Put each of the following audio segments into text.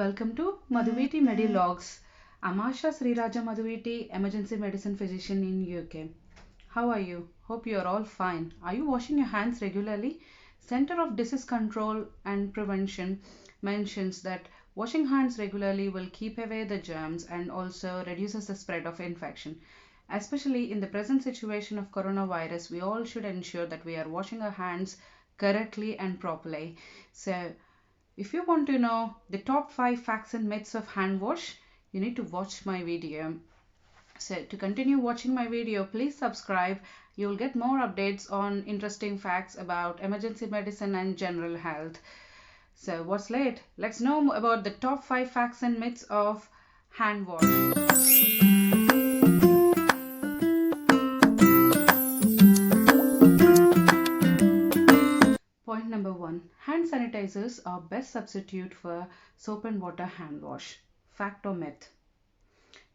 Welcome to Madhuviti Medilogs. I'm Asha Sriraja Madhuviti, emergency medicine physician in UK. How are you? Hope you are all fine. Are you washing your hands regularly? Center of Disease Control and Prevention mentions that washing hands regularly will keep away the germs and also reduces the spread of infection. Especially in the present situation of coronavirus, we all should ensure that we are washing our hands correctly and properly. So if you want to know the top 5 facts and myths of hand wash, you need to watch my video. So to continue watching my video, please subscribe. You'll get more updates on interesting facts about emergency medicine and general health. So what's late? Let's know about the top 5 facts and myths of hand wash. Point number 1. Hand sanitizers are best substitute for soap and water hand wash. Fact or myth?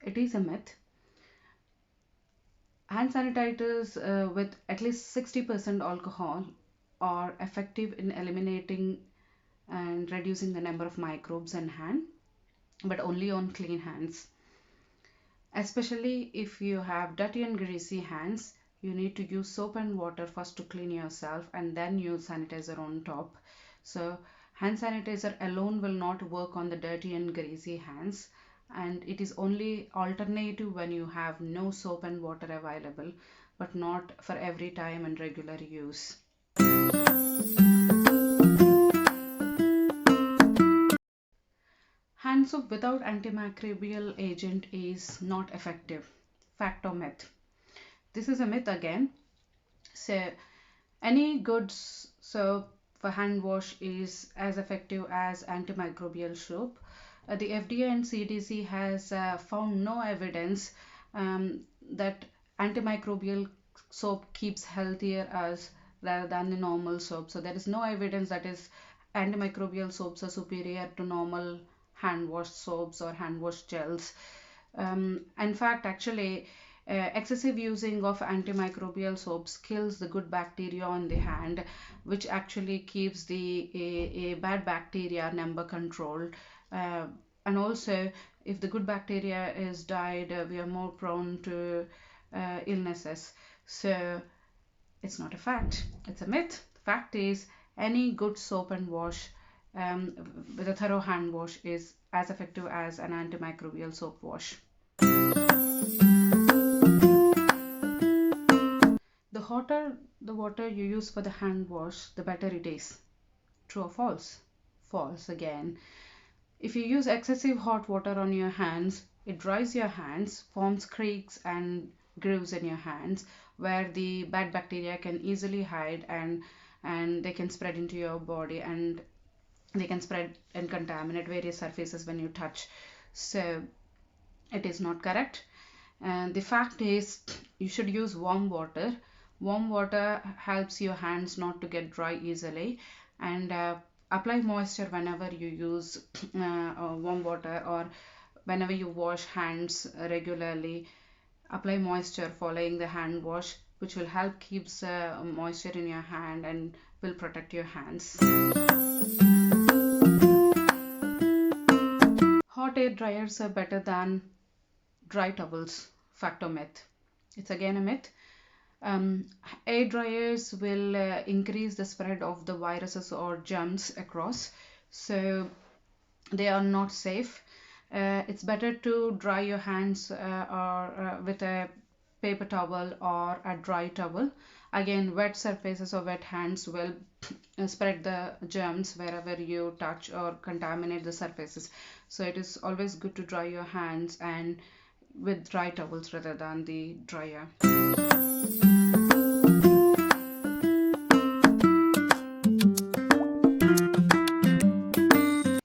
It is a myth. Hand sanitizers with at least 60% alcohol are effective in eliminating and reducing the number of microbes in hand, but only on clean hands. Especially if you have dirty and greasy hands, you need to use soap and water first to clean yourself and then use sanitizer on top. So hand sanitizer alone will not work on the dirty and greasy hands, and it is only alternative when you have no soap and water available, but not for every time and regular use. Hand soap without antimicrobial agent is not effective. Fact or myth? This is a myth again. So any good soap for hand wash is as effective as antimicrobial soap. The FDA and CDC has found no evidence that antimicrobial soap keeps healthier as rather than the normal soap. So there is no evidence that is antimicrobial soaps are superior to normal hand wash soaps or hand wash gels. In fact, actually, excessive using of antimicrobial soaps kills the good bacteria on the hand, which actually keeps a bad bacteria number controlled. Uh, and also, if the good bacteria is died, we are more prone to illnesses. So it's not a fact, it's a myth. The fact is, any good soap and wash with a thorough hand wash is as effective as an antimicrobial soap wash. The hotter the water you use for the hand wash, the better it is. True or false? False again. If you use excessive hot water on your hands, it dries your hands, forms creaks and grooves in your hands where the bad bacteria can easily hide, and they can spread into your body, and they can spread and contaminate various surfaces when you touch. So it is not correct. And the fact is, you should use warm water. Warm water helps your hands not to get dry easily, and apply moisture whenever you use warm water, or whenever you wash hands regularly. Apply moisture following the hand wash, which will help keeps moisture in your hand and will protect your hands. Hot air dryers are better than dry towels. Fact or myth? It's again a myth. um, Air dryers will increase the spread of the viruses or germs across, so they are not safe. It's better to dry your hands or with a paper towel or a dry towel. Again, wet surfaces or wet hands will spread the germs wherever you touch or contaminate the surfaces. So it is always good to dry your hands and with dry towels rather than the dryer.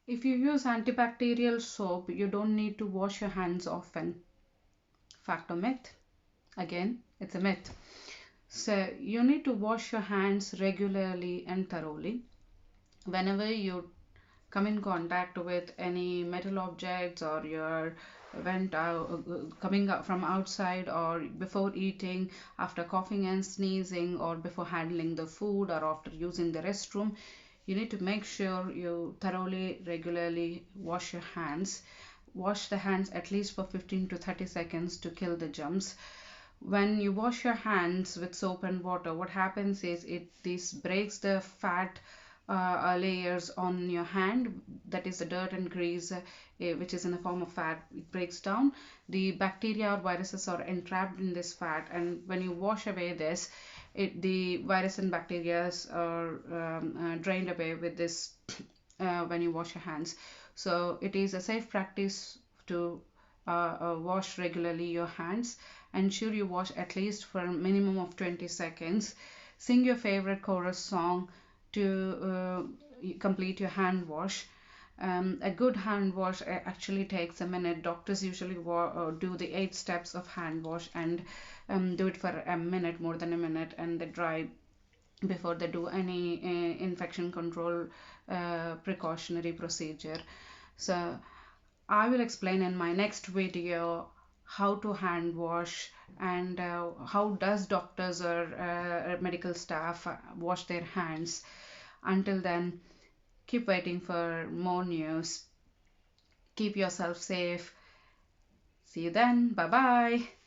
If you use antibacterial soap, you don't need to wash your hands often. Fact or myth? Again, it's a myth. So you need to wash your hands regularly and thoroughly. Whenever you come in contact with any metal objects, or you're went out coming out from outside, or before eating, after coughing and sneezing, or before handling the food, or after using the restroom, you need to make sure you thoroughly, regularly wash your hands. Wash the hands at least for 15 to 30 seconds to kill the germs. When you wash your hands with soap and water, what happens is this breaks the fat layers on your hand, that is the dirt and grease, which is in the form of fat. It breaks down. The bacteria or viruses are entrapped in this fat, and when you wash away this, the virus and bacteria are drained away with this when you wash your hands. So it is a safe practice to wash regularly your hands. Ensure you wash at least for a minimum of 20 seconds. Sing your favorite chorus song to complete your hand wash. A good hand wash actually takes a minute. Doctors usually do the 8 steps of hand wash and do it for a minute, more than a minute, and they dry before they do any infection control precautionary procedure. So I will explain in my next video how to hand wash and how does doctors or medical staff wash their hands. Until then, keep waiting for more news. Keep yourself safe. See you then. Bye bye.